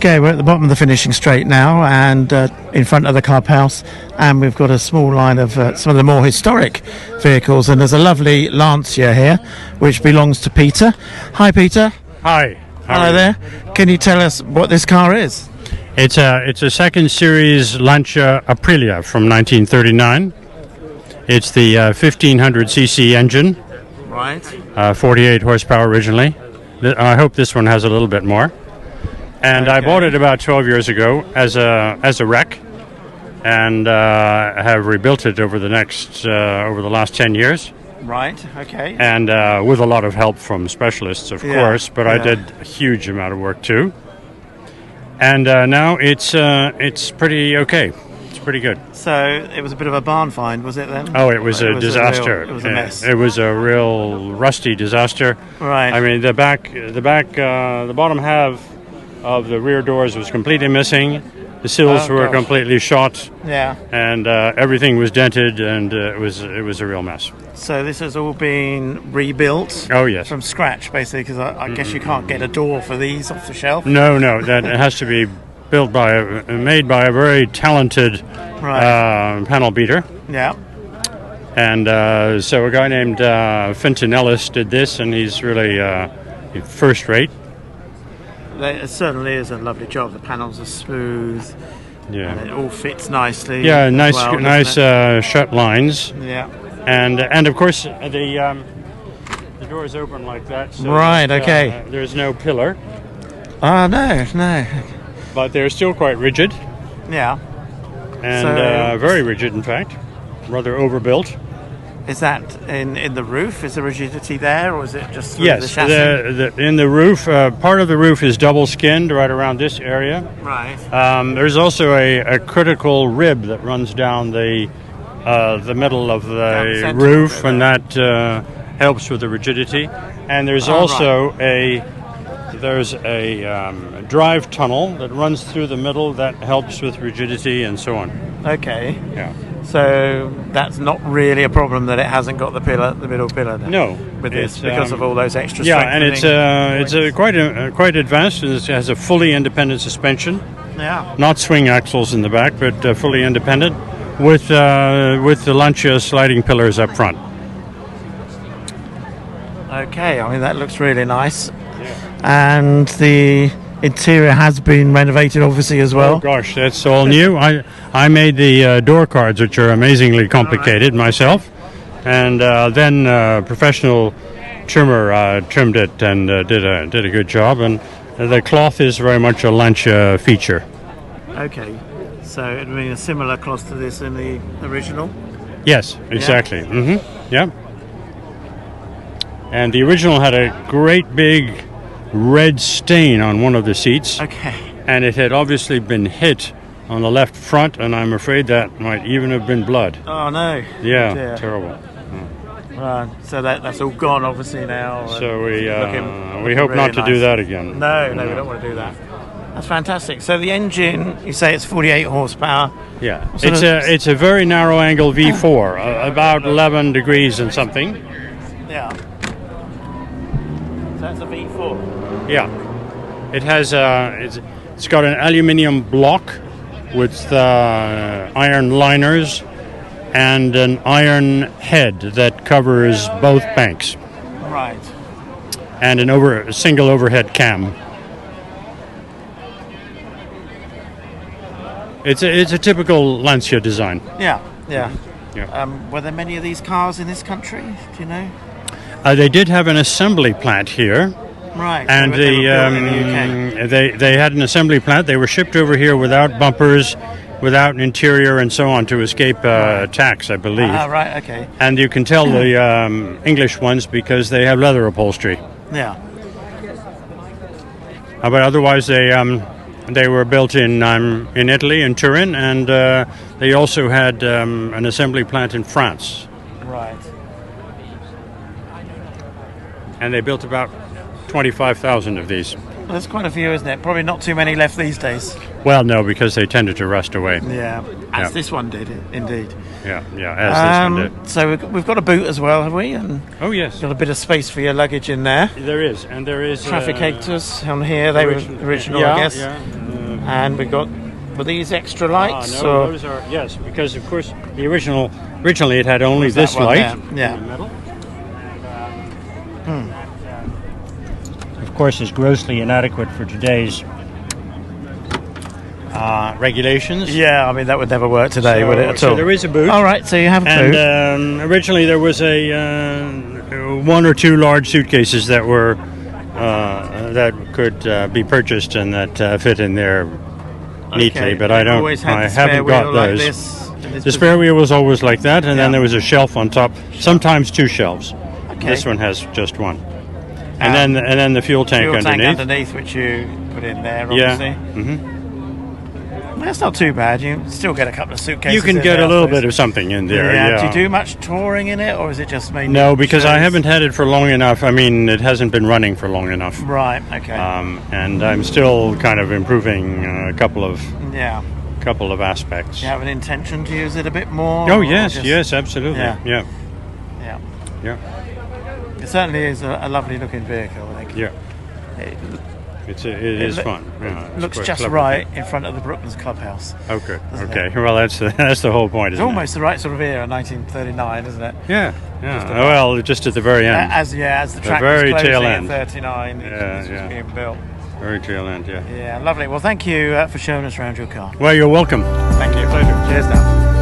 Okay, we're at the bottom of the finishing straight now, and in front of the clubhouse, and we've got a small line of some of the more historic vehicles, and there's a lovely Lancia here, which belongs to Peter. Hi, Peter. Hi. Hello there. Can you tell us what this car is? It's a second series Lancia Aprilia from 1939. It's the 1500cc engine. Right. 48 horsepower originally. I hope this one has a little bit more. And I bought it about 12 years ago as a wreck, and have rebuilt it over the last 10 years. Right. Okay. And with a lot of help from specialists, of course, but I did a huge amount of work too. And now it's pretty okay. It's pretty good. So it was a bit of a barn find, was it then? Oh, it was a disaster. It was a mess. It was a real rusty disaster. Right. I mean, the bottom half of the rear doors was completely missing. The sills were completely shot. Yeah. And everything was dented, and it was a real mess. So this has all been rebuilt. Oh yes. From scratch, basically, because I guess you can't get a door for these off the shelf. No, that has to be made by a very talented panel beater. Yeah. And so a guy named Finton Ellis did this, and he's really first rate. It certainly is a lovely job. The panels are smooth. Yeah. And it all fits nicely. Yeah, nice shut lines. Yeah. And of course the doors open like that. So right. Okay. There's no pillar. No. But they're still quite rigid. Yeah. And very rigid, in fact. Rather overbuilt. Is that in the roof? Is the rigidity there, or is it just through the chassis? In the roof, part of the roof is double skinned right around this area. Right. There's also a critical rib that runs down the middle of the roof, and that helps with the rigidity. And there's also a drive tunnel that runs through the middle that helps with rigidity and so on. Okay. Yeah. So that's not really a problem that it hasn't got the middle pillar. Then, no, with this because of all those extra. Yeah, and it's quite advanced. It has a fully independent suspension. Yeah. Not swing axles in the back, but fully independent, with the Lancia sliding pillars up front. Okay, I mean that looks really nice, and the interior has been renovated, obviously, as well. Oh gosh, that's all new. I made the door cards, which are amazingly complicated myself, and then professional trimmer trimmed it and did a good job. And the cloth is very much a Lancia feature. Okay, so it would mean a similar cloth to this in the original. Yes, exactly. Yeah. Mm-hmm. Yeah. And the original had a great big red stain on one of the seats. Okay. And it had obviously been hit on the left front, and I'm afraid that might even have been blood. Oh no. Yeah, terrible. So that's all gone obviously now. So we hope really not to do that again. No, we don't want to do that. That's fantastic. So the engine, you say it's 48 horsepower. Yeah. It's a very narrow angle V4, about 11 degrees and something. Yeah. So that's a V4. Yeah, it has. It's got an aluminium block with iron liners and an iron head that covers both banks. Right. And a single overhead cam. It's a typical Lancia design. Yeah. Were there many of these cars in this country? Do you know? They did have an assembly plant here. Right, and so they were built in the UK. They had an assembly plant. They were shipped over here without bumpers, without an interior, and so on to escape tax, I believe. Right, okay. And you can tell the English ones because they have leather upholstery. Yeah. But otherwise, they were built in Italy, in Turin, and they also had an assembly plant in France. Right. And they built about 25,000 of these. Well, there's quite a few, isn't it? Probably not too many left these days. Well, no, because they tended to rust away. Yeah, as this one did, indeed. Yeah, as this one did. So we've got a boot as well, have we? And oh, yes. Got a bit of space for your luggage in there. There is, and there is... Trafficators on here, they were original, I guess. Yeah. And we've got were these extra lights? No, or? those are yes, because of course the originally it had only Was that this one light there? Yeah. in the middle. Of course, is grossly inadequate for today's regulations. Yeah, I mean that would never work today, would it at all? So there is a boot. All right, so you have a boot. And originally there was a one or two large suitcases that were that could be purchased and that fit in there neatly, Okay. but I Always had the spare haven't got wheel like those. this, in this The spare wheel was always like that, and Yeah. then there was a shelf on top. Sometimes two shelves. Okay. This one has just one. And then the fuel tank fuel tank underneath. underneath, which you put in there, Yeah. obviously. hmm Well, that's not too bad. You still get a couple of suitcases. You can in get there, a I little suppose. bit of something in there. Yeah. Yeah. Do you do much touring in it, or is it just mainly? No, because I shows? haven't had it for long enough. I mean, it hasn't been running for long enough. Right. Okay. And I'm still kind of improving a couple of yeah. aspects. Do you have an intention to use it a bit more? Oh or yes, just- yes, absolutely. Yeah. Yeah, Yeah. yeah, It certainly is a lovely looking vehicle. I think. yeah. It It is loo- fun. Yeah, it's looks quite just clever. right in front of the Brooklands clubhouse. Oh, good. doesn't Okay. Well, that's the whole point, It's isn't almost the right sort of era, 1939, isn't it? it? Yeah. Yeah. Just Well, just at the very end. As the track very was closing tail at end. 39, Yeah, this was yeah. being built. Very tail end. Yeah. Yeah, lovely. Well, thank you for showing us around your car. Well, you're welcome. Thank you. Pleasure. Cheers now.